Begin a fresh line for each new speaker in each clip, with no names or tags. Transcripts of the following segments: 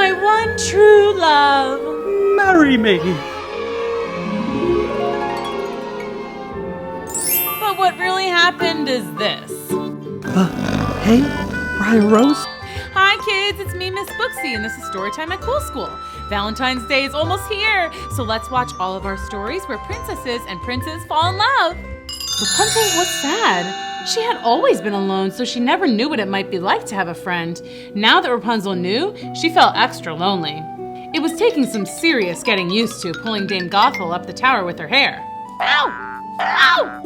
my one true love.
Marry me.
But what really happened is this.
Hey, Brian Rose?
Hi kids, it's me, Miss Booksy, and this is Storytime at Cool School. Valentine's Day is almost here, so let's watch all of our stories where princesses and princes fall in love. Rapunzel was sad. She had always been alone, so she never knew what it might be like to have a friend. Now that Rapunzel knew, she felt extra lonely. It was taking some serious getting used to pulling Dame Gothel up the tower with her hair. Ow! Ow!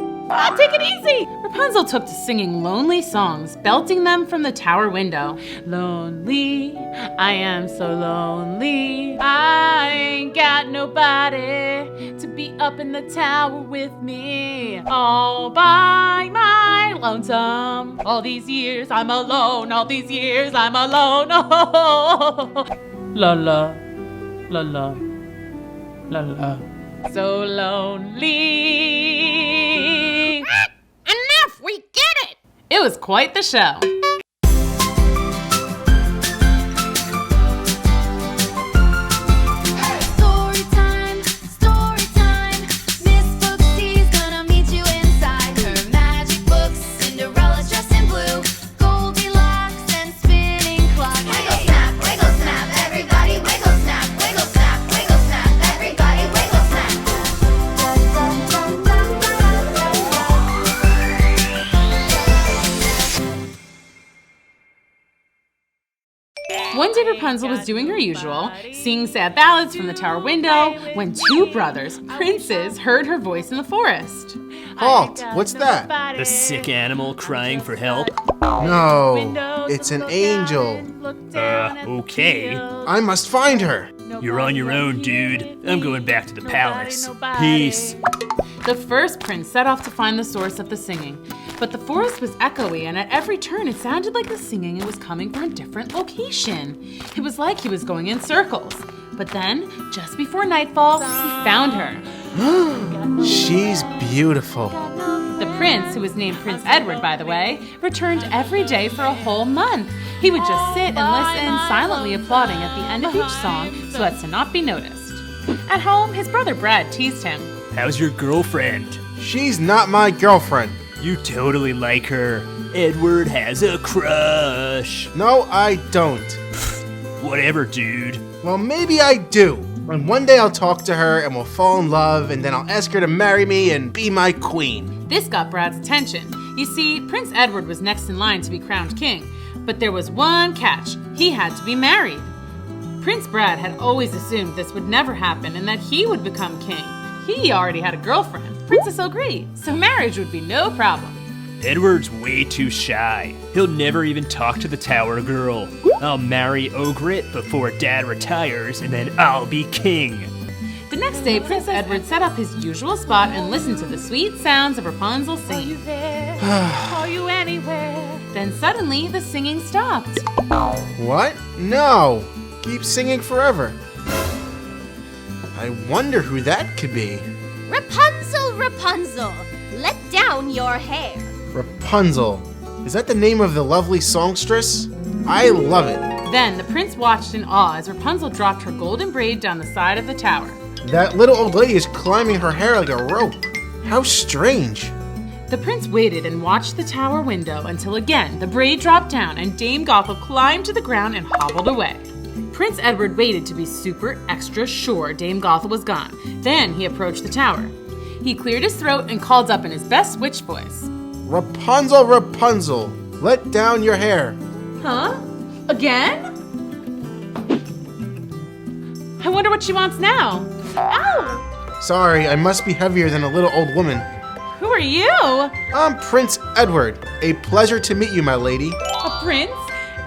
Take it easy! Rapunzel took to singing lonely songs, belting them from the tower window. Lonely, I am so lonely. I ain't got nobody to be up in the tower with me. All by my lonesome. All these years I'm alone. All these years I'm alone. Oh. La la, la la, la la. So lonely. Enough, we get it! It was quite the show.
Storytime, storytime. Miss Booksy's gonna meet you inside her magic books. Cinderella's dressed in blue, Goldilocks and spinning clock. Wiggle snap, everybody wiggle snap, everybody wiggle snap.
One day Rapunzel was doing her usual, singing sad ballads from the tower window, when two brothers, princes, heard her voice in the forest.
Halt! What's that?
The sick animal crying for help?
No, it's an angel.
Okay.
I must find her.
You're on your own, dude. I'm going back to the palace. Peace.
The first prince set off to find the source of the singing, but the forest was echoey, and at every turn it sounded like the singing was coming from a different location. It was like he was going in circles. But then, just before nightfall, he found her.
She's beautiful.
The prince, who was named Prince Edward, by the way, returned every day for a whole month. He would just sit and listen, silently applauding at the end of each song so as to not be noticed. At home, his brother Brad teased him.
How's your girlfriend?
She's not my girlfriend.
You totally like her. Edward has a crush.
No, I don't.
Whatever, dude.
Well, maybe I do. And one day I'll talk to her and we'll fall in love, and then I'll ask her to marry me and be my queen.
This got Brad's attention. You see, Prince Edward was next in line to be crowned king, but there was one catch. He had to be married. Prince Brad had always assumed this would never happen and that he would become king. He already had a girlfriend, Princess O'Gree, so marriage would be no problem.
Edward's way too shy. He'll never even talk to the tower girl. I'll marry Ogret before Dad retires, and then I'll be king.
The next day, Prince Edward set up his usual spot and listened to the sweet sounds of Rapunzel singing. Are you there? Are you anywhere? Then suddenly, the singing stopped.
What? No. Keep singing forever. I wonder who that could be.
Rapunzel, Rapunzel, let down your hair.
Rapunzel. Is that the name of the lovely songstress? I love it.
Then the prince watched in awe as Rapunzel dropped her golden braid down the side of the tower.
That little old lady is climbing her hair like a rope. How strange.
The prince waited and watched the tower window until again the braid dropped down and Dame Gothel climbed to the ground and hobbled away. Prince Edward waited to be super extra sure Dame Gothel was gone. Then he approached the tower. He cleared his throat and called up in his best witch voice.
Rapunzel, Rapunzel, let down your hair.
Huh? Again? I wonder what she wants now. Ow!
Sorry, I must be heavier than a little old woman.
Who are you?
I'm Prince Edward. A pleasure to meet you, my lady.
A prince?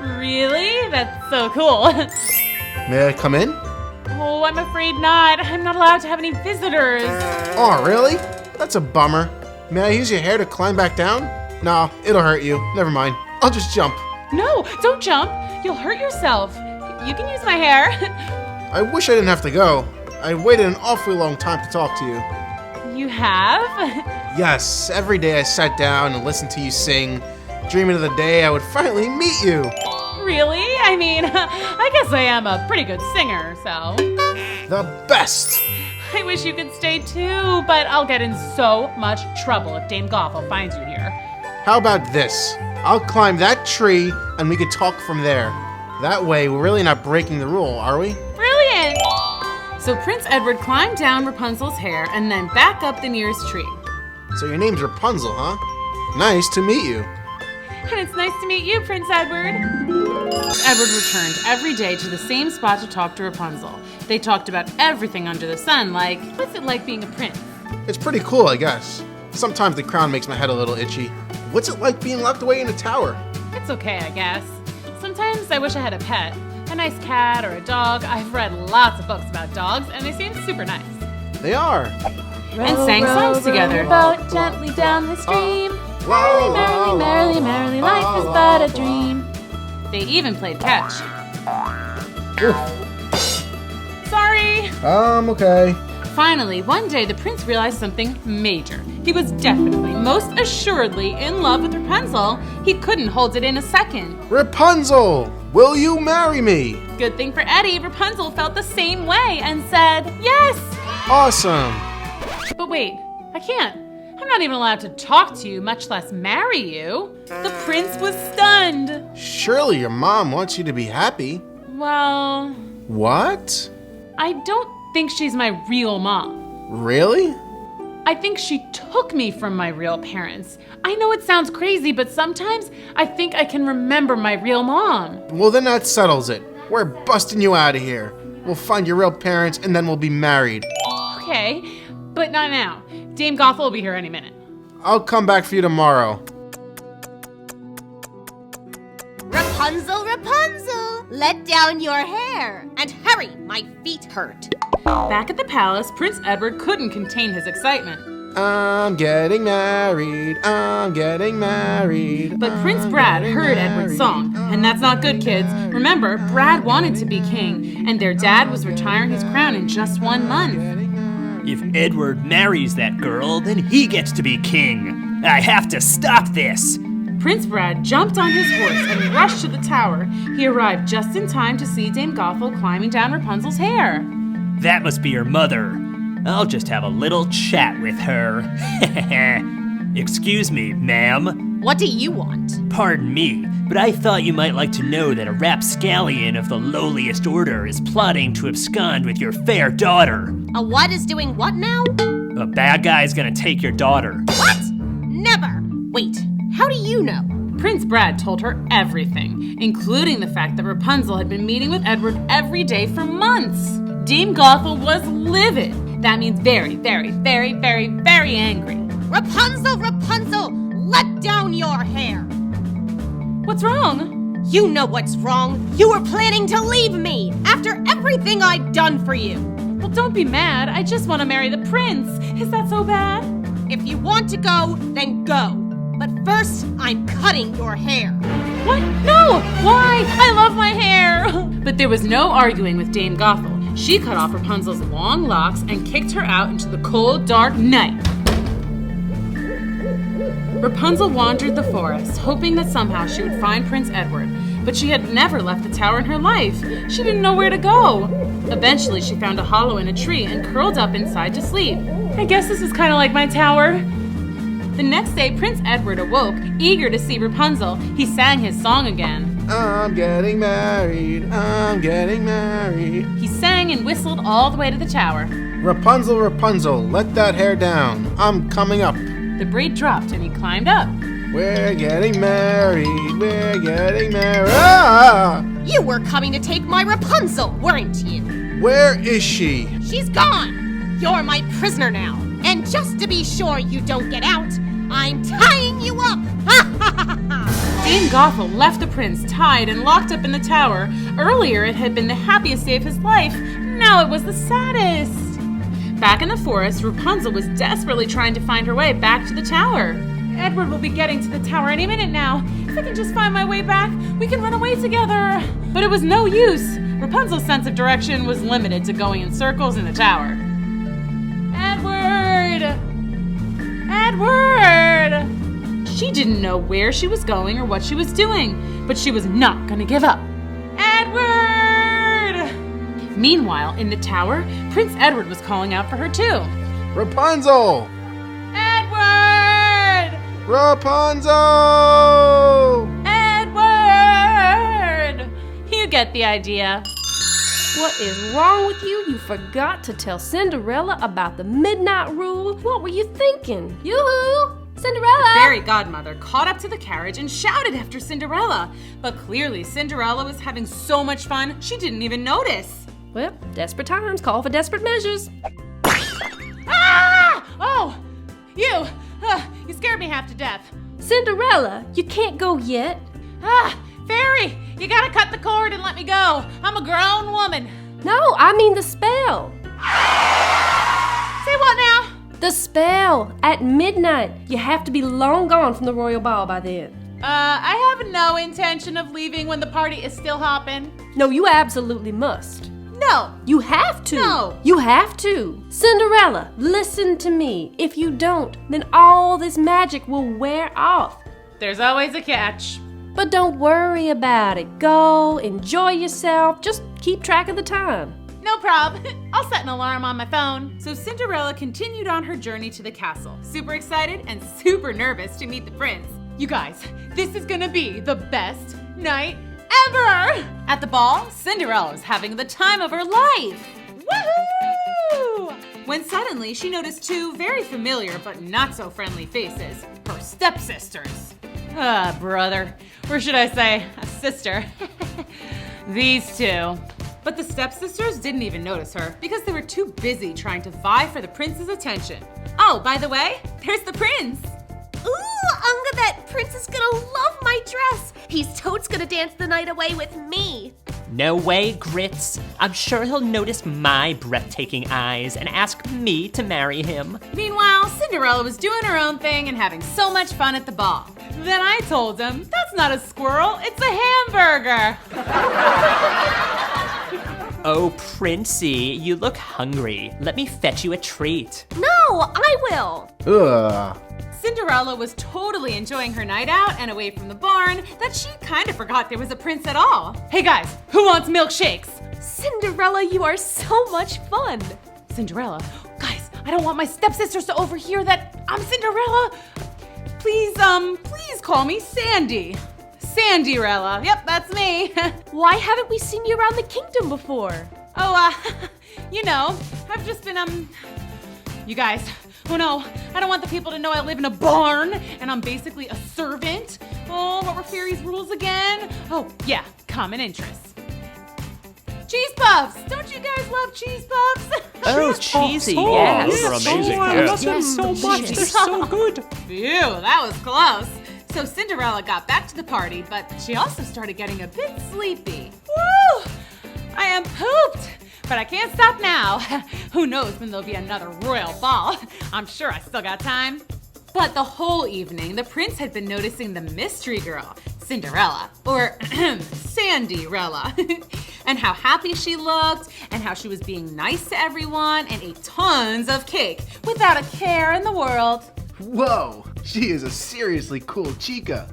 Really? That's so cool.
May I come in?
Oh, I'm afraid not. I'm not allowed to have any visitors.
Oh, really? That's a bummer. May I use your hair to climb back down? No, it'll hurt you. Never mind. I'll just jump.
No, don't jump. You'll hurt yourself. You can use my hair.
I wish I didn't have to go. I waited an awfully long time to talk to you.
You have?
Yes, every day I sat down and listened to you sing, dreaming of the day I would finally meet you.
Really? I mean, I guess I am a pretty good singer, so.
The best!
I wish you could stay too, but I'll get in so much trouble if Dame Gothel finds you here.
How about this? I'll climb that tree and we could talk from there. That way, we're really not breaking the rule, are we?
Brilliant! So Prince Edward climbed down Rapunzel's hair and then back up the nearest tree.
So your name's Rapunzel, huh? Nice to meet you.
And it's nice to meet you, Prince Edward. Edward returned every day to the same spot to talk to Rapunzel. They talked about everything under the sun, like, what's it like being a prince?
It's pretty cool, I guess. Sometimes the crown makes my head a little itchy. What's it like being locked away in a tower?
It's okay, I guess. Sometimes I wish I had a pet. A nice cat or a dog. I've read lots of books about dogs, and they seem super nice.
They are.
And sang songs together. Boat gently down the stream. Merrily, merrily, merrily, merrily, life is but a dream. They even played catch. Sorry.
Okay.
Finally, one day the prince realized something major. He was definitely, most assuredly in love with Rapunzel. He couldn't hold it in a second.
Rapunzel, will you marry me?
Good thing for Eddie, Rapunzel felt the same way and said, yes!
Awesome.
But wait, I can't. I'm not even allowed to talk to you, much less marry you. The prince was stunned.
Surely your mom wants you to be happy.
Well,
What?
I don't think she's my real mom.
Really?
I think she took me from my real parents. I know it sounds crazy, but sometimes I think I can remember my real mom.
Well, then that settles it. We're busting you out of here. We'll find your real parents and then we'll be married.
Okay, but not now. Dame Gothel will be here any minute.
I'll come back for you tomorrow.
Rapunzel, Rapunzel, let down your hair. And hurry, my feet hurt.
Back at the palace, Prince Edward couldn't contain his excitement.
I'm getting married. I'm getting married.
But Prince Brad heard Edward's song, and that's not good, kids. Remember, Brad wanted to be king, and their dad was retiring his crown in just 1 month.
If Edward marries that girl, then he gets to be king. I have to stop this.
Prince Brad jumped on his horse and rushed to the tower. He arrived just in time to see Dame Gothel climbing down Rapunzel's hair.
That must be your mother. I'll just have a little chat with her. Excuse me, ma'am.
What do you want?
Pardon me, but I thought you might like to know that a rapscallion of the lowliest order is plotting to abscond with your fair daughter.
A what is doing what now?
A bad guy's gonna take your daughter.
What? Never. Wait, how do you know?
Prince Brad told her everything, including the fact that Rapunzel had been meeting with Edward every day for months. Dame Gothel was livid. That means very, very, very, very, very angry.
Rapunzel, Rapunzel, let down your hair.
What's wrong?
You know what's wrong. You were planning to leave me after everything I'd done for you.
Well, don't be mad. I just want to marry the prince. Is that so bad?
If you want to go, then go. But first, I'm cutting your hair.
What? No! Why? I love my hair! But there was no arguing with Dame Gothel. She cut off Rapunzel's long locks and kicked her out into the cold, dark night. Rapunzel wandered the forest, hoping that somehow she would find Prince Edward, but she had never left the tower in her life. She didn't know where to go. Eventually, she found a hollow in a tree and curled up inside to sleep. I guess this is kind of like my tower. The next day, Prince Edward awoke, eager to see Rapunzel. He sang his song again.
I'm getting married. I'm getting married.
He sang and whistled all the way to the tower.
Rapunzel, Rapunzel, let that hair down. I'm coming up.
The braid dropped and he climbed up.
We're getting married. We're getting married. Ah!
You were coming to take my Rapunzel, weren't you?
Where is she?
She's gone. You're my prisoner now. And just to be sure you don't get out, I'm tying you up.
Dame Gothel left the prince tied and locked up in the tower. Earlier, it had been the happiest day of his life. Now it was the saddest. Back in the forest, Rapunzel was desperately trying to find her way back to the tower. Edward will be getting to the tower any minute now. If I can just find my way back, we can run away together. But it was no use. Rapunzel's sense of direction was limited to going in circles in the tower. Edward! Edward! She didn't know where she was going or what she was doing, but she was not gonna give up. Edward! Meanwhile, in the tower, Prince Edward was calling out for her too.
Rapunzel!
Edward!
Rapunzel!
Edward! You get the idea.
What is wrong with you? You forgot to tell Cinderella about the midnight rule. What were you thinking? Yoo-hoo! Cinderella!
The fairy godmother caught up to the carriage and shouted after Cinderella. But clearly Cinderella was having so much fun, she didn't even notice.
Well, desperate times call for desperate measures.
Ah! Oh! You scared me half to death.
Cinderella, you can't go yet.
Ah! Fairy, you gotta cut the cord and let me go. I'm a grown woman.
No, I mean the spell.
Say what now?
The spell. At midnight. You have to be long gone from the royal ball by then.
I have no intention of leaving when the party is still hopping.
No, you absolutely must.
No.
You have to.
No.
You have to. Cinderella, listen to me. If you don't, then all this magic will wear off.
There's always a catch.
But don't worry about it. Go, enjoy yourself. Just keep track of the time.
No prob. I'll set an alarm on my phone. So Cinderella continued on her journey to the castle, super excited and super nervous to meet the prince. You guys, this is gonna be the best night ever! At the ball, Cinderella was having the time of her life. Woohoo! When suddenly she noticed two very familiar but not so friendly faces, her stepsisters. Ah, brother. Or should I say, a sister. These two. But the stepsisters didn't even notice her because they were too busy trying to vie for the prince's attention. Oh, by the way, there's the prince.
Ooh, Unga, that prince is gonna love my dress. He's totes gonna dance the night away with me.
No way, Grits. I'm sure he'll notice my breathtaking eyes and ask me to marry him.
Meanwhile, Cinderella was doing her own thing and having so much fun at the ball. Then I told him, that's not a squirrel, it's a hamburger.
Oh, Princey, you look hungry. Let me fetch you a treat.
No, I will.
Ugh.
Cinderella was totally enjoying her night out and away from the barn that she kind of forgot there was a prince at all. Hey guys, who wants milkshakes?
Cinderella, you are so much fun.
Cinderella, guys, I don't want my stepsisters to overhear that I'm Cinderella. Please call me Sandy. Sandy-rella. Yep, that's me.
Why haven't we seen you around the kingdom before?
Oh, you know, I've just been, you guys, oh no, I don't want the people to know I live in a barn and I'm basically a servant. Oh, what were fairies' rules again? Oh, yeah, common interests. Cheese puffs! Don't you guys love cheese puffs?
Oh, cheesy, yes.
Those are amazing.
I
Yes.
love them so much. They're so good.
Phew, that was close. So Cinderella got back to the party, but she also started getting a bit sleepy. Woo! I am pooped, but I can't stop now. Who knows when there'll be another royal ball? I'm sure I still got time. But the whole evening, the prince had been noticing the mystery girl, Cinderella, or Sandy-rella, and how happy she looked, and how she was being nice to everyone, and ate tons of cake without a care in the world.
Whoa, she is a seriously cool chica.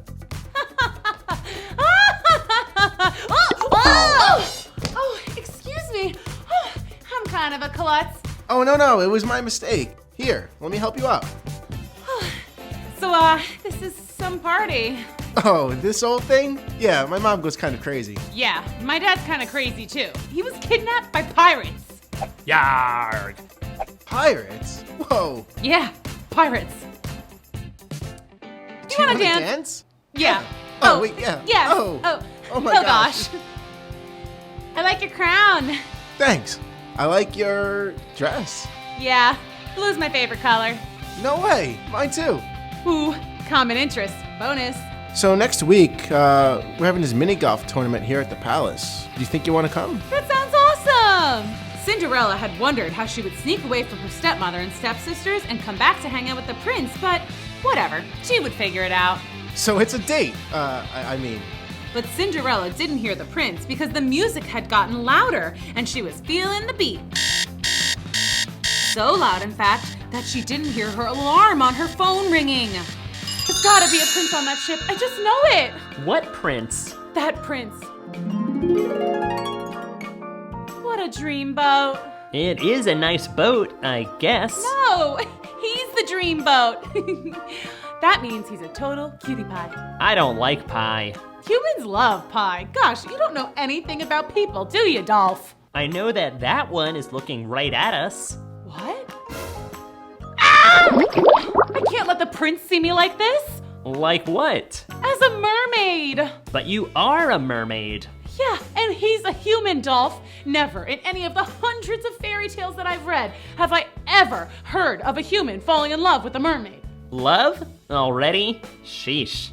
Oh, excuse me. Oh, I'm kind of a klutz.
Oh, no, it was my mistake. Here, let me help you out.
So, this is some party.
Oh, this old thing? Yeah, my mom goes kind of crazy.
Yeah, my dad's kind of crazy too. He was kidnapped by pirates.
Yarg.
Pirates? Whoa.
Yeah, pirates.
Do
you wanna dance? Yeah.
Oh, wait, yeah.
Yes.
Oh. Oh my
gosh. I like your crown.
Thanks. I like your dress.
Yeah, blue's my favorite color.
No way. Mine too.
Ooh, common interest. Bonus.
So next week, we're having this mini golf tournament here at the palace. Do you think you want to come?
That sounds awesome! Cinderella had wondered how she would sneak away from her stepmother and stepsisters and come back to hang out with the prince, but whatever, she would figure it out.
So it's a date. I mean.
But Cinderella didn't hear the prince because the music had gotten louder and she was feeling the beat. So loud, in fact, that she didn't hear her alarm on her phone ringing. There's gotta be a prince on that ship, I just know it!
What prince?
that prince. What a dreamboat.
It is a nice boat, I guess.
No, he's the dreamboat. That means he's a total cutie pie.
I don't like pie.
Humans love pie. Gosh, you don't know anything about people, do you, Dolph?
I know that one is looking right at us.
What? Ah! I can't let the prince see me like this.
Like what?
As a mermaid.
But you are a mermaid.
Yeah, and he's a human, Dolph. Never in any of the hundreds of fairy tales that I've read have I ever heard of a human falling in love with a mermaid.
Love? Already? Sheesh.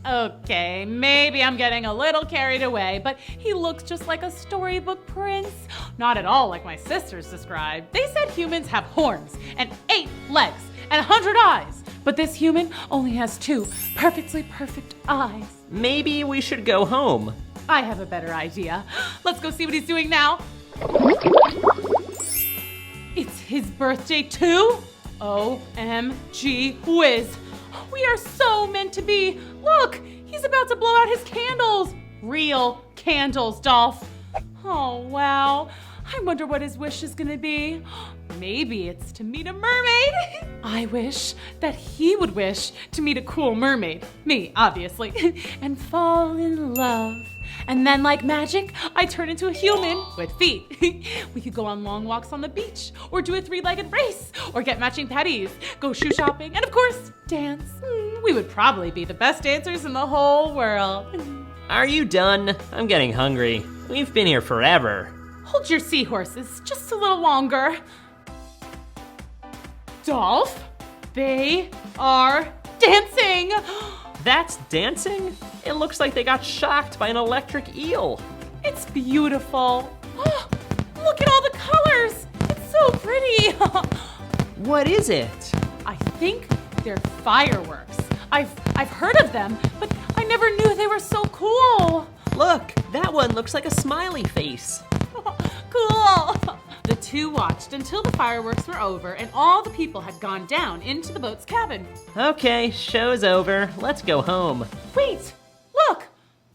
Okay, maybe I'm getting a little carried away, but he looks just like a storybook prince. Not at all like my sisters described. They said humans have horns and 8 legs and 100 eyes, but this human only has 2 perfectly perfect eyes.
Maybe we should go home.
I have a better idea. Let's go see what he's doing now. It's his birthday too? OMG whiz. We are so meant to be. Look, he's about to blow out his candles. Real candles, Dolph. Oh, wow. I wonder what his wish is gonna be. Maybe it's to meet a mermaid. I wish that he would wish to meet a cool mermaid. Me, obviously. And fall in love. And then, like magic, I turn into a human with feet. We could go on long walks on the beach, or do a 3-legged race, or get matching patties, go shoe shopping, and of course, dance. We would probably be the best dancers in the whole world.
Are you done? I'm getting hungry. We've been here forever.
Hold your seahorses just a little longer. Dolph, they are dancing.
That's dancing? It looks like they got shocked by an electric eel.
It's beautiful. Oh, look at all the colors. It's so pretty.
What is it?
I think they're fireworks. I've heard of them, but I never knew they were so cool.
Look, that one looks like a smiley face.
Cool. The two watched until the fireworks were over and all the people had gone down into the boat's cabin.
Okay, show's over. Let's go home.
Wait, look.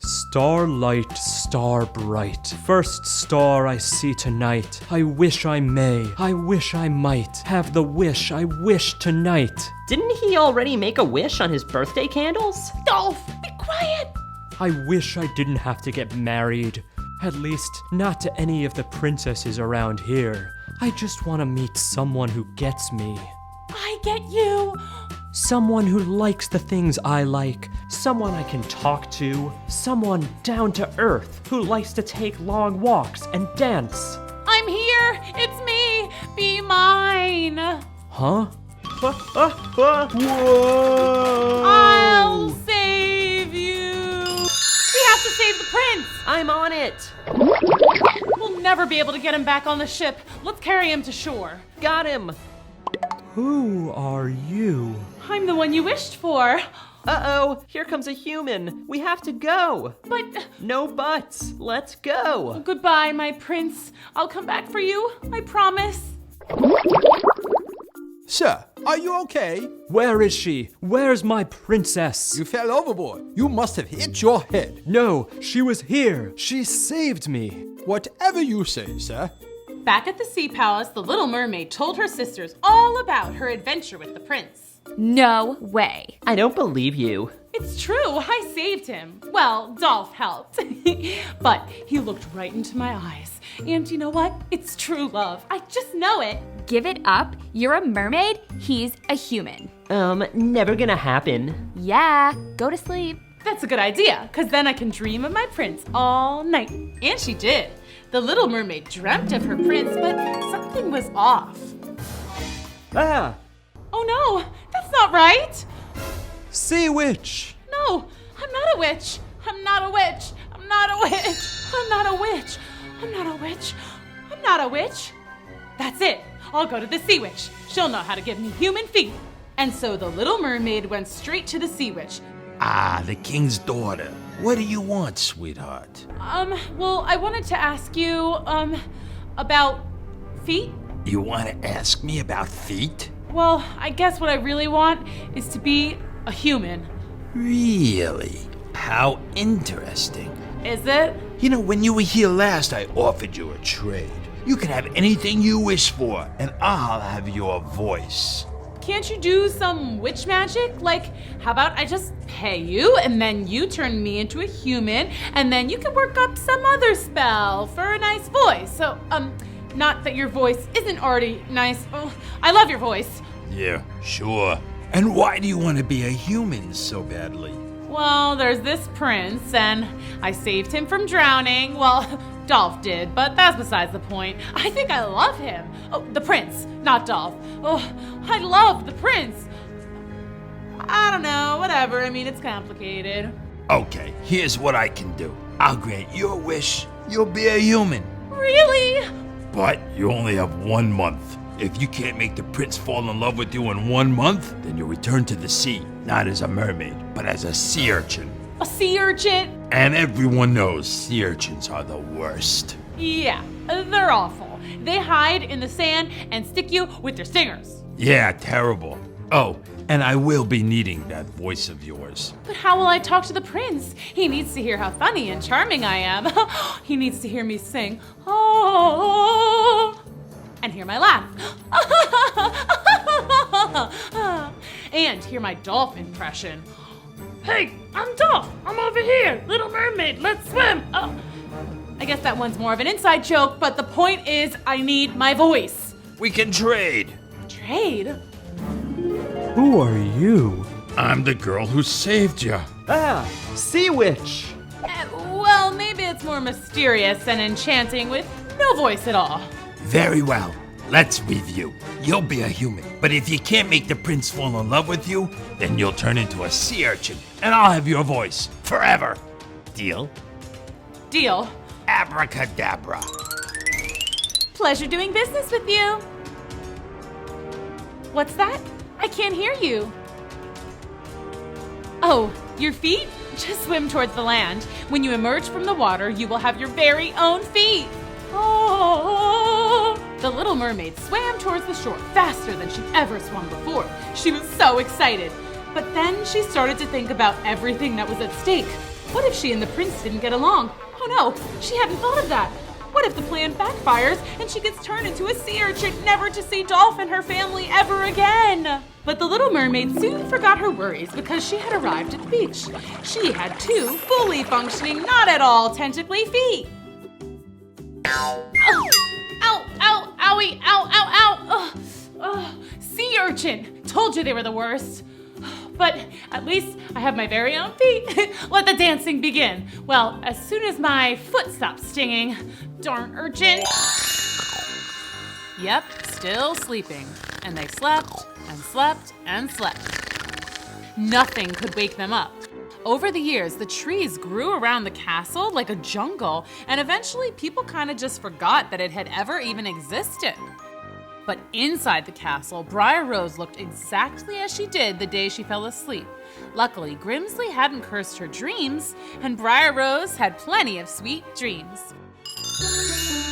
Starlight, star bright, first star I see tonight. I wish I may, I wish I might, have the wish I wish tonight.
Didn't he already make a wish on his birthday candles?
Dolph, be quiet.
I wish I didn't have to get married. At least, not to any of the princesses around here. I just want to meet someone who gets me.
I get you.
Someone who likes the things I like. Someone I can talk to. Someone down to earth who likes to take long walks and dance.
I'm here. It's me. Be mine.
Huh?
Whoa!
I'll save you. We have to save the prince.
I'm on it.
We'll never be able to get him back on the ship. Let's carry him to shore.
Got him.
Who are you?
I'm the one you wished for.
Uh-oh, here comes a human. We have to go.
But
No buts. Let's go.
goodbye, my prince. I'll come back for you. I promise.
Sir, are you okay?
Where is she? Where's my princess?
You fell overboard. You must have hit your head.
No, she was here. She saved me.
Whatever you say, sir.
Back at the sea palace, the little mermaid told her sisters all about her adventure with the prince.
No way.
I don't believe you.
It's true, I saved him. Well, Dolph helped. But he looked right into my eyes. And you know what? It's true love. I just know it.
Give it up. You're a mermaid. He's a human.
Never gonna happen.
Yeah, go to sleep.
That's a good idea, because then I can dream of my prince all night. And she did. The little mermaid dreamt of her prince, but something was off.
Ah!
Oh no, that's not right.
Sea witch!
No, I'm not a witch. I'm not a witch. I'm not a witch. I'm not a witch. I'm not a witch. I'm not a witch. That's it. I'll go to the sea witch. She'll know how to give me human feet. And so the little mermaid went straight to the sea witch.
Ah, the king's daughter. What do you want, sweetheart?
Well, I wanted to ask you, about feet?
You want to ask me about feet?
Well, I guess what I really want is to be a human.
Really? How interesting.
Is it?
You know, when you were here last, I offered you a trade. You can have anything you wish for, and I'll have your voice.
Can't you do some witch magic? Like, how about I just pay you and then you turn me into a human and then you can work up some other spell for a nice voice. So, not that your voice isn't already nice. Oh, I love your voice.
Yeah, sure. And why do you want to be a human so badly?
Well, there's this prince and I saved him from drowning. Well, Dolph did, but that's besides the point. I think I love him. Oh, the prince, not Dolph. Oh, I love the prince. I don't know, whatever. I mean, it's complicated.
Okay, here's what I can do. I'll grant your wish. You'll be a human.
Really?
But you only have 1 month. If you can't make the prince fall in love with you in 1 month, then you'll return to the sea, not as a mermaid, but as a sea urchin.
A sea urchin?
And everyone knows sea urchins are the worst.
Yeah, they're awful. They hide in the sand and stick you with their stingers.
Yeah, terrible. Oh, and I will be needing that voice of yours.
But how will I talk to the prince? He needs to hear how funny and charming I am. He needs to hear me sing, oh, and hear my laugh. And hear my Dolph impression. Hey, I'm Dolph. I'm over here. Little mermaid, let's swim. Oh. I guess that one's more of an inside joke, but the point is I need my voice.
We can trade.
Trade?
Who are you?
I'm the girl who saved you.
Ah, sea witch.
Well, maybe it's more mysterious and enchanting with no voice at all.
Very well. Let's review. You'll be a human, but if you can't make the prince fall in love with you, then you'll turn into a sea urchin, and I'll have your voice forever. Deal?
Deal.
Abracadabra.
Pleasure doing business with you. What's that? I can't hear you. Oh, your feet? Just swim towards the land. When you emerge from the water, you will have your very own feet. Oh! The little mermaid swam towards the shore faster than she'd ever swum before. She was so excited. But then she started to think about everything that was at stake. What if she and the prince didn't get along? Oh no, she hadn't thought of that. What if the plan backfires and she gets turned into a sea urchin, never to see Dolph and her family ever again? But the little mermaid soon forgot her worries because she had arrived at the beach. She had 2 fully functioning, not at all tentacly feet. Ow, ow, ow, owie, ow, ow, ow. Ugh. Sea urchin. Told you they were the worst. But at least I have my very own feet. Let the dancing begin. Well, as soon as my foot stops stinging. Darn urchin. Yep, still sleeping. And they slept and slept and slept. Nothing could wake them up. Over the years, the trees grew around the castle like a jungle, and eventually people kind of just forgot that it had ever even existed. But inside the castle, Briar Rose looked exactly as she did the day she fell asleep. Luckily, Grimsley hadn't cursed her dreams, and Briar Rose had plenty of sweet dreams.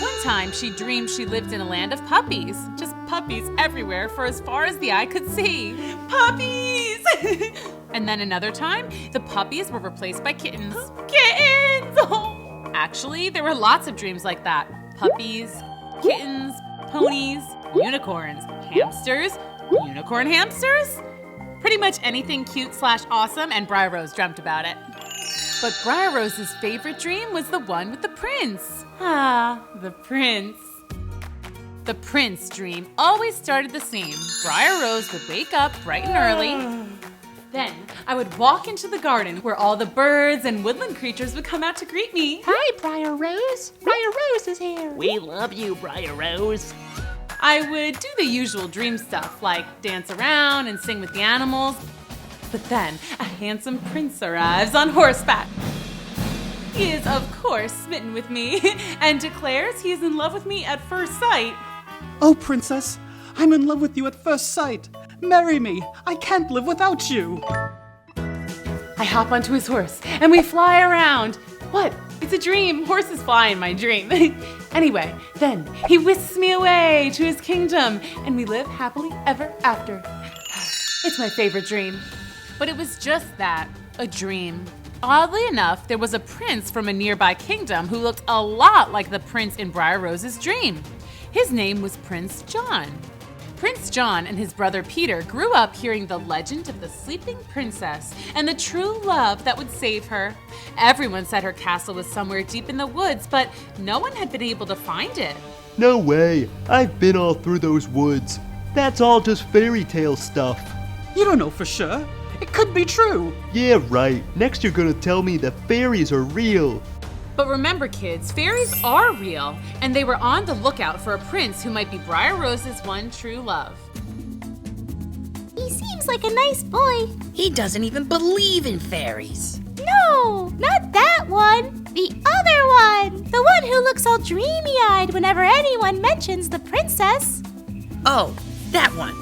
One time, she dreamed she lived in a land of puppies. Just puppies everywhere for as far as the eye could see. Puppies! And then another time, the puppies were replaced by kittens. Kittens! Oh. Actually, there were lots of dreams like that. Puppies, kittens, ponies, unicorns, hamsters, unicorn hamsters? Pretty much anything cute/awesome, and Briar Rose dreamt about it. But Briar Rose's favorite dream was the one with the prince. Ah, the prince. The prince dream always started the same. Briar Rose would wake up bright and early. Then I would walk into the garden where all the birds and woodland creatures would come out to greet me.
Hi, Briar Rose. Briar Rose is here.
We love you, Briar Rose.
I would do the usual dream stuff like dance around and sing with the animals. But then a handsome prince arrives on horseback. He is, of course, smitten with me and declares he is in love with me at first sight.
Oh, princess, I'm in love with you at first sight. Marry me. I can't live without you.
I hop onto his horse and we fly around. What? It's a dream. Horses fly in my dream. Anyway, then he whisks me away to his kingdom and we live happily ever after. It's my favorite dream. But it was just that, a dream. Oddly enough, there was a prince from a nearby kingdom who looked a lot like the prince in Briar Rose's dream. His name was Prince John. Prince John and his brother Peter grew up hearing the legend of the sleeping princess and the true love that would save her. Everyone said her castle was somewhere deep in the woods, but no one had been able to find it.
No way. I've been all through those woods. That's all just fairy tale stuff.
You don't know for sure. It could be true.
Yeah, right. Next you're gonna tell me that fairies are real.
But remember, kids, fairies are real, and they were on the lookout for a prince who might be Briar Rose's one true love.
He seems like a nice boy.
He doesn't even believe in fairies.
No, not that one. The other one. The one who looks all dreamy-eyed whenever anyone mentions the princess.
Oh, that one.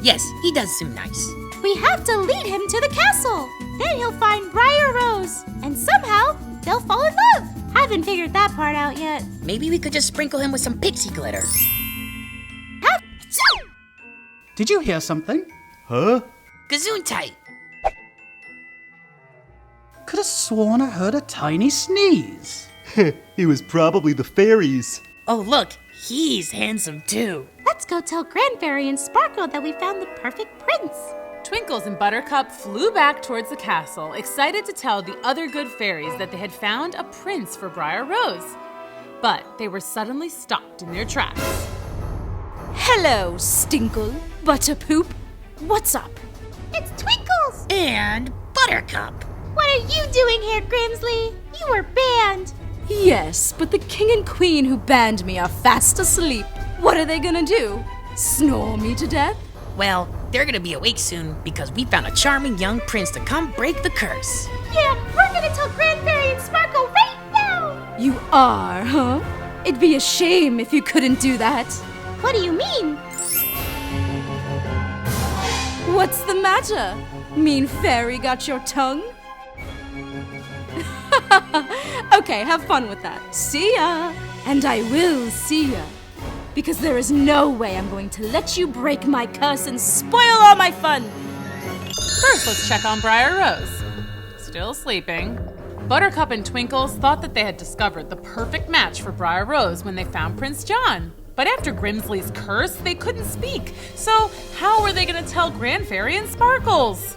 Yes, he does seem nice.
We have to lead him to the castle. Then he'll find Briar Rose, and somehow they'll fall in love. Haven't figured that part out yet.
Maybe we could just sprinkle him with some pixie glitter.
Did you hear something?
Huh?
Gesundheit.
Could have sworn I heard a tiny sneeze.
It was probably the fairies.
Oh, look, he's handsome too.
Let's go tell Grand Fairy and Sparkle that we found the perfect prince.
Twinkles and Buttercup flew back towards the castle, excited to tell the other good fairies that they had found a prince for Briar Rose. But they were suddenly stopped in their tracks.
Hello, Stinkle, Butterpoop. What's up?
It's Twinkles!
And Buttercup.
What are you doing here, Grimsley? You were banned.
Yes, but the king and queen who banned me are fast asleep. What are they gonna do? Snore me to death?
Well, they're gonna be awake soon because we found a charming young prince to come break the curse.
Yeah, we're gonna tell Grand Fairy and Sparkle right now!
You are, huh? It'd be a shame if you couldn't do that.
What do you mean?
What's the matter? Mean fairy got your tongue? Okay, have fun with that. See ya! And I will see ya. Because there is no way I'm going to let you break my curse and spoil all my fun!
First, let's check on Briar Rose. Still sleeping. Buttercup and Twinkles thought that they had discovered the perfect match for Briar Rose when they found Prince John. But after Grimsley's curse, they couldn't speak. So how were they going to tell Grand Fairy and Sparkles?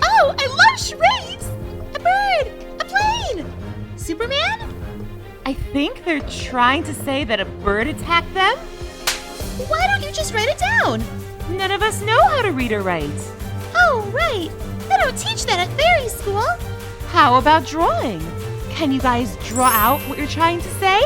Oh, I love charades! A bird! A plane! Superman?
I think they're trying to say that a bird attacked them.
Why don't you just write it down?
None of us know how to read or write.
Oh, right. They don't teach that at fairy school.
How about drawing? Can you guys draw out what you're trying to say?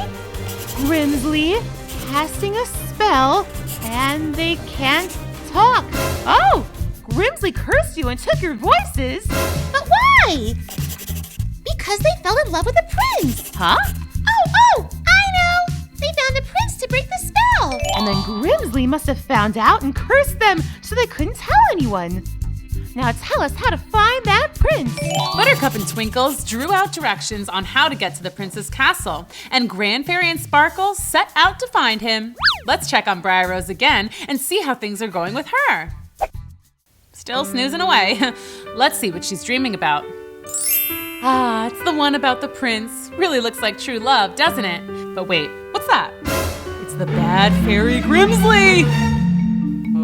Grimsley casting a spell, and they can't talk. Oh, Grimsley cursed you and took your voices.
But why? Because they fell in love with the prince.
Huh?
Oh, I know! They found the prince to break the spell!
And then Grimsley must have found out and cursed them so they couldn't tell anyone. Now tell us how to find that prince.
Buttercup and Twinkles drew out directions on how to get to the prince's castle, and Grand Fairy and Sparkle set out to find him. Let's check on Briar Rose again and see how things are going with her. Still snoozing away. Let's see what she's dreaming about. Ah, it's the one about the prince. Really looks like true love, doesn't it? But wait, what's that? It's the bad fairy Grimsley!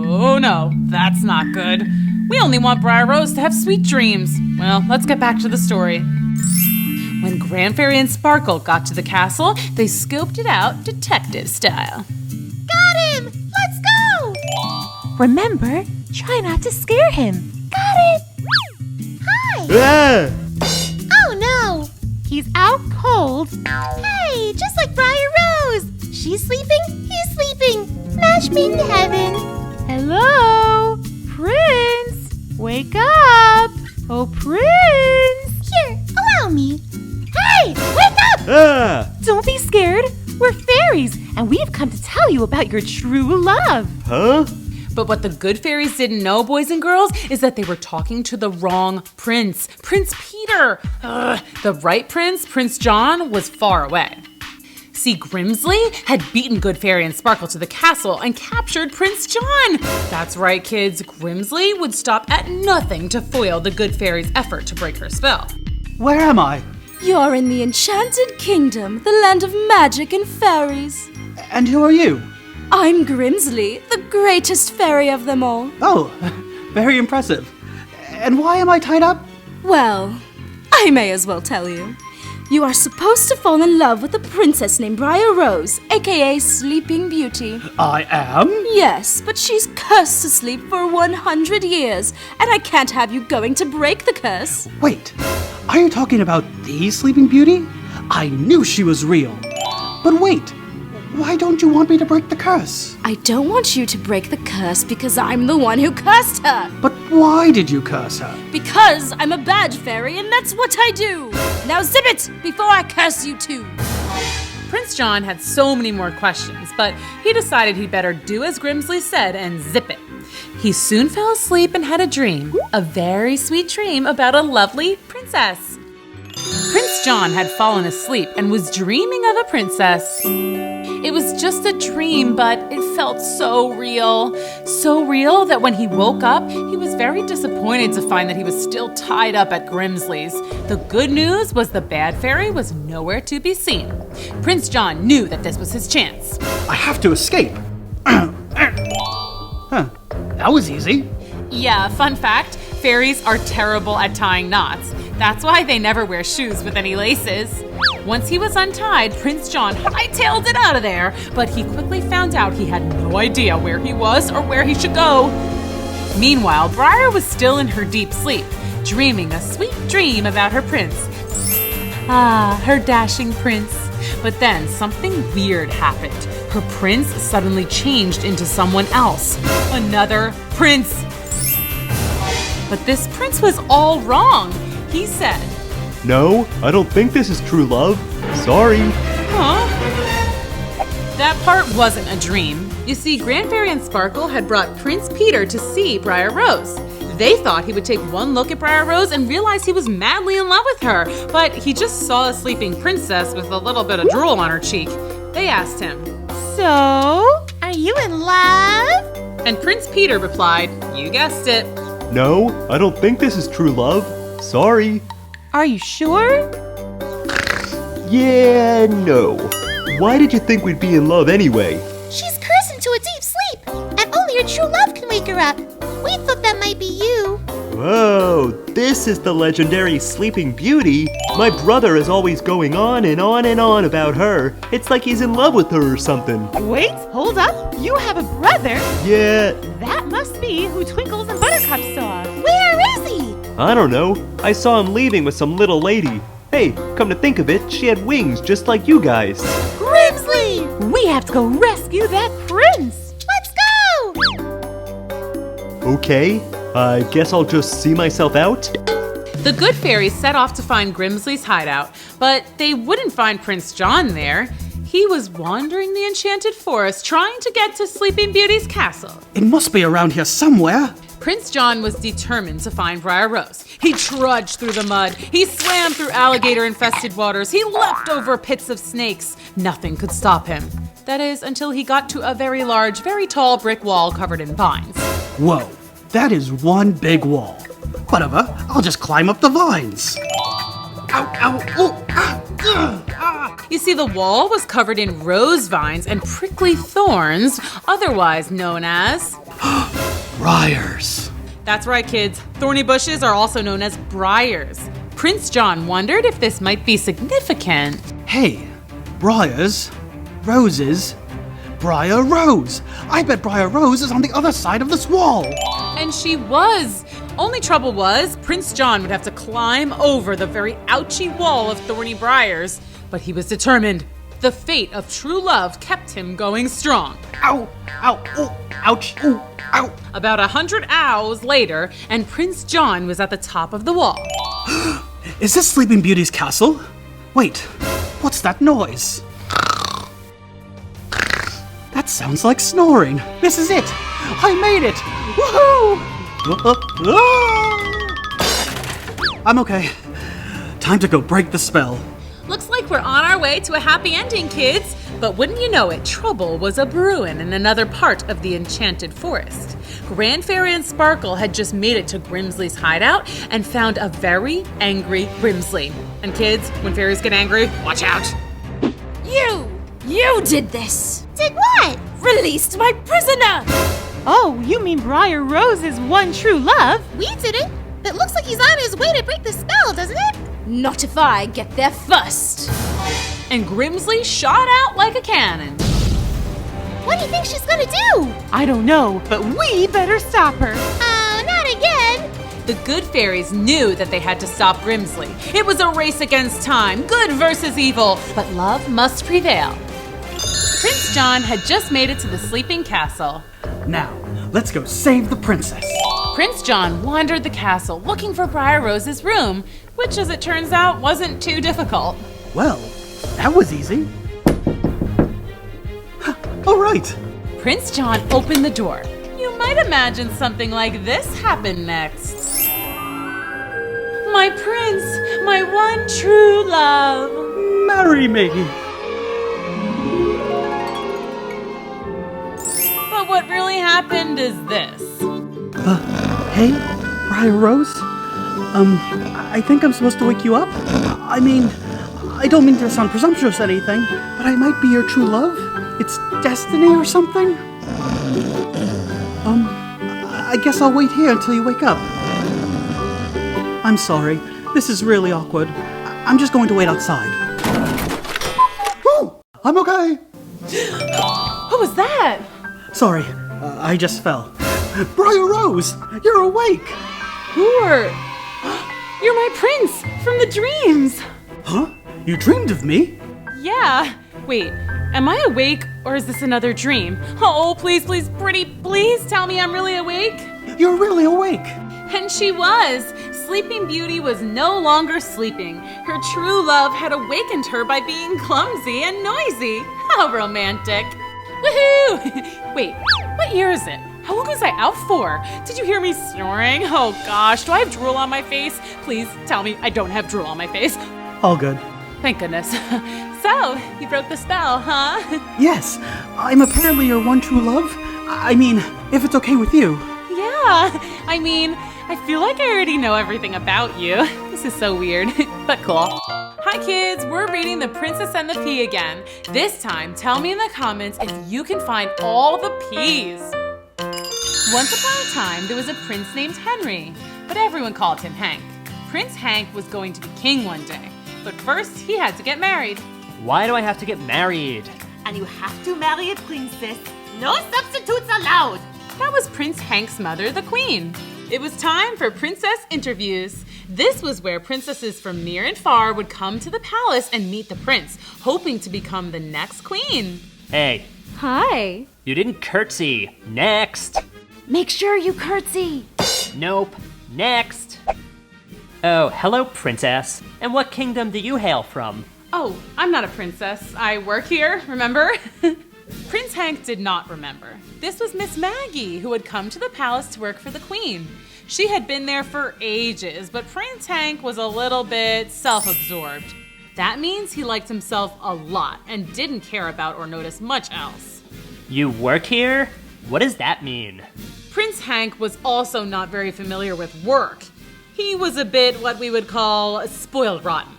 Oh no, that's not good. We only want Briar Rose to have sweet dreams. Well, let's get back to the story. When Grand Fairy and Sparkle got to the castle, they scoped it out detective style.
Got him! Let's go!
Remember, try not to scare him.
Got it! Hi!
Ah!
Oh no!
He's out cold.
Hey, just like Briar Rose! She's sleeping, he's sleeping. Match made in heaven.
Hello? Prince! Wake up! Oh, Prince!
Here, allow me. Hey, wake up!
Ah!
Don't be scared. We're fairies, and we've come to tell you about your true love.
Huh?
But what the good fairies didn't know, boys and girls, is that they were talking to the wrong prince. Prince Peter! The right prince, Prince John, was far away. See, Grimsley had beaten Good Fairy and Sparkle to the castle and captured Prince John. That's right, kids. Grimsley would stop at nothing to foil the Good Fairy's effort to break her spell.
Where am I?
You're in the Enchanted Kingdom, the land of magic and fairies.
And who are you?
I'm Grimsley, the greatest fairy of them all.
Oh, very impressive. And why am I tied up?
Well, I may as well tell you. You are supposed to fall in love with a princess named Briar Rose, aka Sleeping Beauty.
I am?
Yes, but she's cursed to sleep for 100 years, and I can't have you going to break the curse.
Wait, are you talking about the Sleeping Beauty? I knew she was real. But wait, why don't you want me to break the curse?
I don't want you to break the curse because I'm the one who cursed her.
But why did you curse her?
Because I'm a bad fairy and that's what I do. Now zip it before I curse you too.
Prince John had so many more questions, but he decided he'd better do as Grimsley said and zip it. He soon fell asleep and had a dream, a very sweet dream about a lovely princess. Prince John had fallen asleep and was dreaming of a princess. It was just a dream, but it felt so real. So real that when he woke up, he was very disappointed to find that he was still tied up at Grimsley's. The good news was the bad fairy was nowhere to be seen. Prince John knew that this was his chance.
I have to escape. Huh, that was easy.
Yeah, fun fact, fairies are terrible at tying knots. That's why they never wear shoes with any laces. Once he was untied, Prince John hightailed it out of there, but he quickly found out he had no idea where he was or where he should go. Meanwhile, Briar was still in her deep sleep, dreaming a sweet dream about her prince. Ah, her dashing prince. But then something weird happened. Her prince suddenly changed into someone else. Another prince. But this prince was all wrong. He said,
No, I don't think this is true love. Sorry.
Huh? That part wasn't a dream. You see, Grand Fairy and Sparkle had brought Prince Peter to see Briar Rose. They thought he would take one look at Briar Rose and realize he was madly in love with her, but he just saw a sleeping princess with a little bit of drool on her cheek. They asked him,
So, are you in love?
And Prince Peter replied, You guessed it.
No, I don't think this is true love. Sorry.
Are you sure?
Yeah, no. Why did you think we'd be in love anyway?
She's cursed into a deep sleep, and only her true love can wake her up. We thought that might be you.
Whoa, this is the legendary Sleeping Beauty. My brother is always going on and on and on about her. It's like he's in love with her or something.
Wait, hold up. You have a brother?
Yeah.
That must be who Twinkles and Buttercup saw.
Where is he?
I don't know. I saw him leaving with some little lady. Hey, come to think of it, she had wings just like you guys.
Grimsley!
We have to go rescue that prince.
Let's go!
Okay, I guess I'll just see myself out.
The good fairies set off to find Grimsley's hideout, but they wouldn't find Prince John there. He was wandering the enchanted forest trying to get to Sleeping Beauty's castle.
It must be around here somewhere.
Prince John was determined to find Briar Rose. He trudged through the mud. He swam through alligator-infested waters. He leapt over pits of snakes. Nothing could stop him. That is, until he got to a very large, very tall brick wall covered in vines.
Whoa, that is one big wall. Whatever, I'll just climb up the vines. Ow, ow, oh, ah.
You see, the wall was covered in rose vines and prickly thorns, otherwise known as...
Briars.
That's right, kids. Thorny bushes are also known as briars. Prince John wondered if this might be significant.
Hey, briars, roses, Briar Rose. I bet Briar Rose is on the other side of this wall.
And she was. Only trouble was, Prince John would have to climb over the very ouchy wall of thorny briars. But he was determined. The fate of true love kept him going strong.
Ow, ow, oh, ouch, ooh, ow.
About 100 hours later, and Prince John was at the top of the wall.
Is this Sleeping Beauty's castle? Wait, what's that noise? That sounds like snoring. This is it. I made it. Woohoo! I'm okay. Time to go break the spell.
Looks like we're on our way to a happy ending, kids. But wouldn't you know it, trouble was a-brewin' in another part of the enchanted forest. Grand Fairy and Sparkle had just made it to Grimsley's hideout and found a very angry Grimsley. And kids, when fairies get angry, watch out.
You did this!
Did what?
Released my prisoner!
Oh, you mean Briar Rose's one true love?
We didn't. It looks like he's on his way to break the spell, doesn't it?
Not if I get there first!
And Grimsley shot out like a cannon.
What do you think she's gonna do?
I don't know, but we better stop her.
Not again.
The good fairies knew that they had to stop Grimsley. It was a race against time, good versus evil, but love must prevail. Prince John had just made it to the sleeping castle.
Now, let's go save the princess.
Prince John wandered the castle looking for Briar Rose's room, which, as it turns out, wasn't too difficult.
Well, that was easy. All right.
Prince John opened the door. You might imagine something like this happened next. My prince, my one true love.
Marry me.
But what really happened is this.
Hey, Briar Rose? I think I'm supposed to wake you up? I mean, I don't mean to sound presumptuous or anything, but I might be your true love? It's destiny or something? I guess I'll wait here until you wake up. I'm sorry. This is really awkward. I'm just going to wait outside. Woo! I'm okay.
What was that?
Sorry, I just fell. Briar Rose, you're awake.
You're my prince from the dreams.
Huh? You dreamed of me?
Yeah. Wait, am I awake or is this another dream? Oh, please, please, pretty, please tell me I'm really awake.
You're really awake.
And she was. Sleeping Beauty was no longer sleeping. Her true love had awakened her by being clumsy and noisy. How romantic. Woohoo! Wait, what year is it? How long was I out for? Did you hear me snoring? Oh gosh, do I have drool on my face? Please tell me I don't have drool on my face.
All good.
Thank goodness. So, you broke the spell, huh?
Yes, I'm apparently your one true love. I mean, if it's okay with you.
Yeah, I mean, I feel like I already know everything about you. This is so weird, but cool. Hi kids, we're reading The Princess and the Pea again. This time, tell me in the comments if you can find all the peas. Once upon a time, there was a prince named Henry, but everyone called him Hank. Prince Hank was going to be king one day, but first he had to get married.
Why do I have to get married?
And you have to marry a princess. No substitutes allowed.
That was Prince Hank's mother, the Queen. It was time for princess interviews. This was where princesses from near and far would come to the palace and meet the prince, hoping to become the next queen.
Hey.
Hi.
You didn't curtsy. Next.
Make sure you curtsy.
Nope. Next. Oh, hello, princess. And what kingdom do you hail from?
Oh, I'm not a princess. I work here, remember? Prince Hank did not remember. This was Miss Maggie, who had come to the palace to work for the Queen. She had been there for ages, but Prince Hank was a little bit self-absorbed. That means he liked himself a lot and didn't care about or notice much else.
You work here? What does that mean?
Prince Hank was also not very familiar with work. He was a bit what we would call spoiled rotten.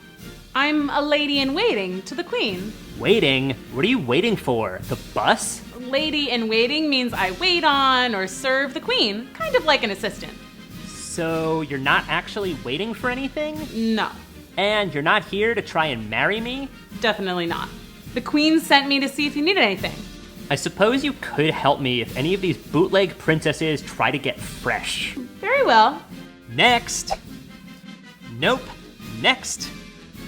I'm a lady in waiting to the Queen.
Waiting? What are you waiting for? The bus?
Lady in waiting means I wait on or serve the Queen, kind of like an assistant.
So you're not actually waiting for anything?
No.
And you're not here to try and marry me?
Definitely not. The Queen sent me to see if you needed anything.
I suppose you could help me if any of these bootleg princesses try to get fresh.
Very well.
Next. Nope. Next.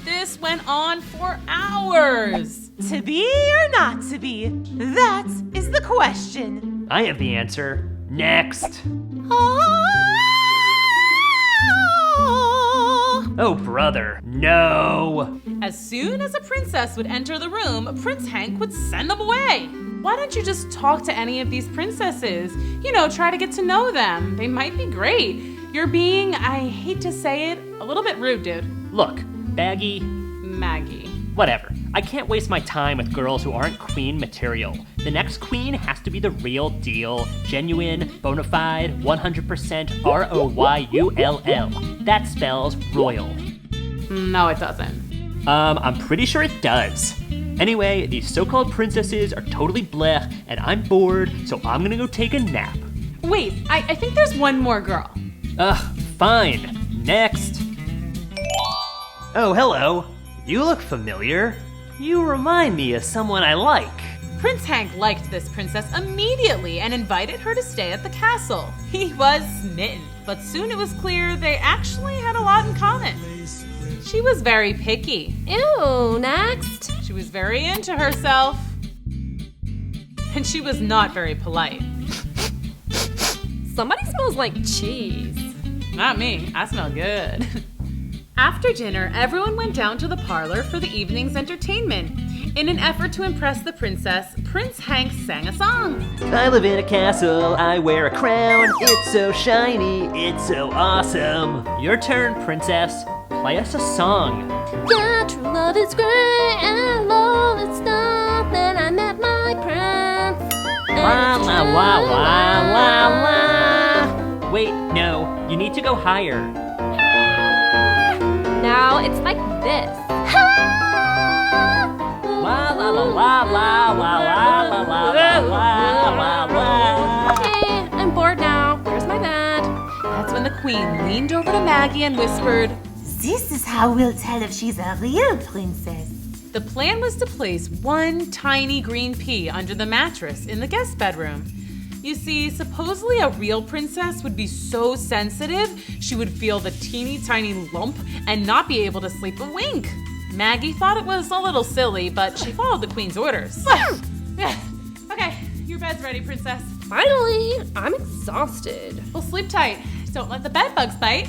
This went on for hours.
To be or not to be? That is the question.
I have the answer. Next. Oh, brother, no.
As soon as a princess would enter the room, Prince Hank would send them away. Why don't you just talk to any of these princesses? You know, try to get to know them. They might be great. You're being, I hate to say it, a little bit rude, dude.
Look, Maggie.
Maggie.
Whatever. I can't waste my time with girls who aren't queen material. The next queen has to be the real deal. Genuine, bona fide, 100% ROYULL. That spells royal.
No, it doesn't.
I'm pretty sure it does. Anyway, these so-called princesses are totally blech, and I'm bored, so I'm gonna go take a nap.
Wait, I think there's one more girl.
Ugh, fine. Next. Oh, hello. You look familiar. You remind me of someone I like.
Prince Hank liked this princess immediately and invited her to stay at the castle. He was smitten, but soon it was clear they actually had a lot in common. She was very picky.
Ew, next.
She was very into herself. And she was not very polite.
Somebody smells like cheese.
Not me, I smell good. After dinner, everyone went down to the parlor for the evening's entertainment. In an effort to impress the princess, Prince Hank sang a song.
I live in a castle, I wear a crown. It's so shiny, it's so awesome. Your turn, princess. Play us a song.
Yeah, true love is great, and love is not. Then I met my prince.
La la la la la la. Wait, no, you need to go higher.
Now it's like this.
La la la la la la la la la la la.
Okay, I'm bored now. Where's my bed?
That's when the queen leaned over to Maggie and whispered,
This is how we'll tell if she's a real princess.
The plan was to place one tiny green pea under the mattress in the guest bedroom. You see, supposedly a real princess would be so sensitive, she would feel the teeny tiny lump and not be able to sleep a wink. Maggie thought it was a little silly, but she followed the queen's orders. Okay, your bed's ready, princess.
Finally, I'm exhausted.
Well, sleep tight. Don't let the bed bugs bite.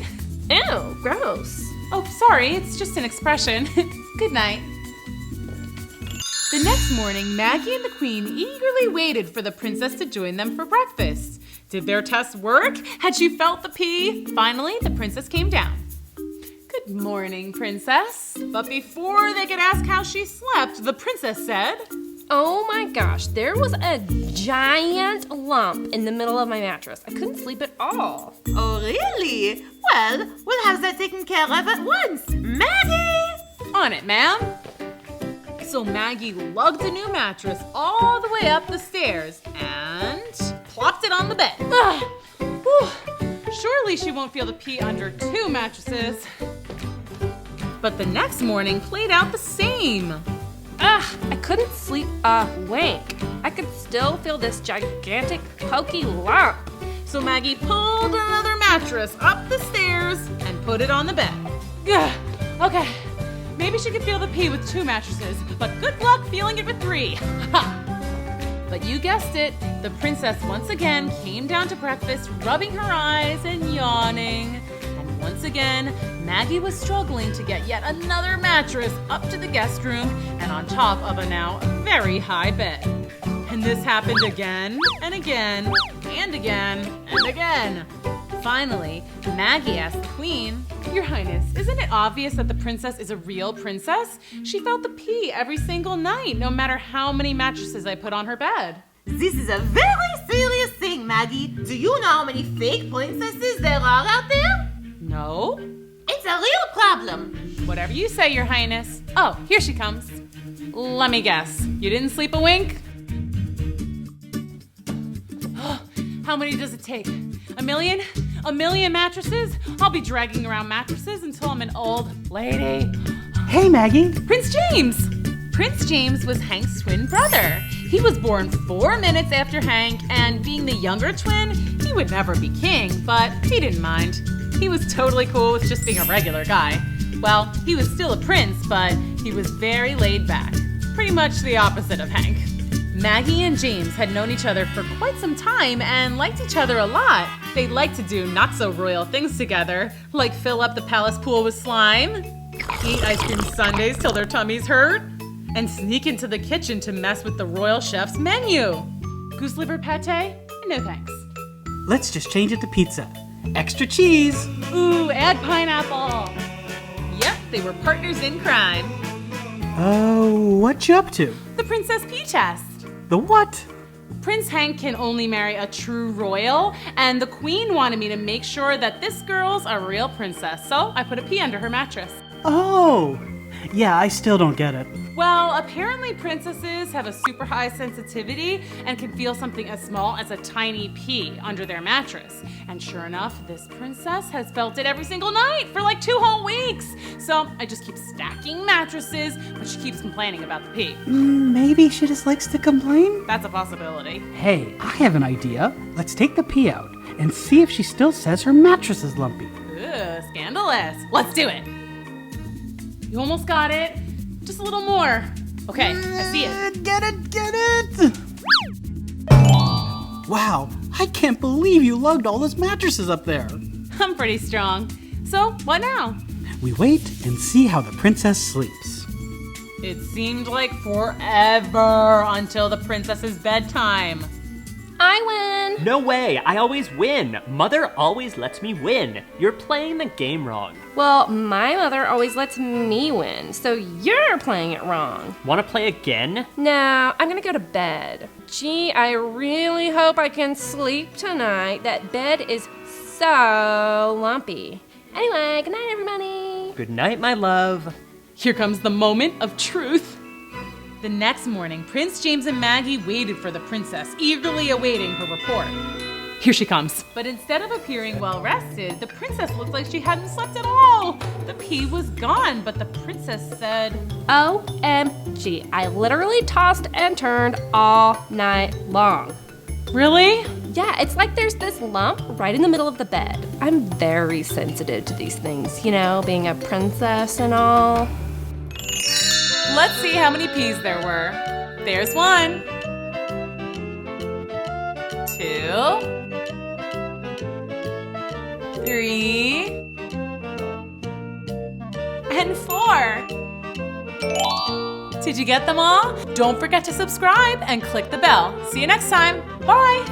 Ew, gross.
Oh, sorry, it's just an expression. Good night. The next morning, Maggie and the queen eagerly waited for the princess to join them for breakfast. Did their test work? Had she felt the pea? Finally, the princess came down. Good morning, princess. But before they could ask how she slept, the princess said,
Oh my gosh, there was a giant lump in the middle of my mattress. I couldn't sleep at all.
Oh, really? Well, we'll have that taken care of at once. Maggie!
On it, ma'am. So Maggie lugged a new mattress all the way up the stairs and plopped it on the bed. Surely she won't feel the pea under two mattresses. But the next morning played out the same.
I couldn't sleep a wink. I could still feel this gigantic pokey lump.
So Maggie pulled another mattress up the stairs and put it on the bed. Okay, maybe she could feel the pea with two mattresses, but good luck feeling it with three. But you guessed it, the princess once again came down to breakfast, rubbing her eyes and yawning. And once again, Maggie was struggling to get yet another mattress up to the guest room and on top of a now very high bed. And this happened again and again and again and again. Finally, Maggie asked the queen, Your Highness, isn't it obvious that the princess is a real princess? She felt the pea every single night, no matter how many mattresses I put on her bed.
This is a very serious thing, Maggie. Do you know how many fake princesses there are out there?
No.
It's a real problem.
Whatever you say, Your Highness. Oh, here she comes. Let me guess. You didn't sleep a wink? How many does it take? A million? A million mattresses? I'll be dragging around mattresses until I'm an old lady.
Hey, Maggie.
Prince James! Prince James was Hank's twin brother. He was born 4 minutes after Hank, and being the younger twin, he would never be king, but he didn't mind. He was totally cool with just being a regular guy. Well, he was still a prince, but he was very laid back. Pretty much the opposite of Hank. Maggie and James had known each other for quite some time and liked each other a lot. They liked to do not-so-royal things together, like fill up the palace pool with slime, eat ice cream sundaes till their tummies hurt, and sneak into the kitchen to mess with the royal chef's menu. Goose liver pate? No thanks.
Let's just change it to pizza. Extra cheese.
Ooh, add pineapple. Yep, they were partners in crime.
Oh, what you up to?
The Princess Pea test.
The what?
Prince Hank can only marry a true royal, and the queen wanted me to make sure that this girl's a real princess, so I put a pea under her mattress.
Oh, yeah, I still don't get it.
Well, apparently princesses have a super high sensitivity and can feel something as small as a tiny pea under their mattress. And sure enough, this princess has felt it every single night for like 2 whole weeks. So I just keep stacking mattresses, but she keeps complaining about the pea.
Maybe she just likes to complain?
That's a possibility.
Hey, I have an idea. Let's take the pea out and see if she still says her mattress is lumpy.
Ooh, scandalous. Let's do it. You almost got it. Just a little more. Okay, I see it.
Get it! Wow, I can't believe you lugged all those mattresses up there.
I'm pretty strong. So, what now?
We wait and see how the princess sleeps.
It seemed like forever until the princess's bedtime.
I win!
No way, I always win. Mother always lets me win. You're playing the game wrong.
Well, my mother always lets me win, so you're playing it wrong.
Wanna play again?
No, I'm gonna go to bed. Gee, I really hope I can sleep tonight. That bed is so lumpy. Anyway, good night, everybody.
Good night, my love.
Here comes the moment of truth. The next morning, Prince James and Maggie waited for the princess, eagerly awaiting her report. Here she comes. But instead of appearing well rested, the princess looked like she hadn't slept at all. The pea was gone, but the princess said,
OMG, I literally tossed and turned all night long.
Really?
Yeah, it's like there's this lump right in the middle of the bed. I'm very sensitive to these things, you know, being a princess and all.
Let's see how many peas there were. There's 1, 2, 3, and 4. Did you get them all? Don't forget to subscribe and click the bell. See you next time. Bye.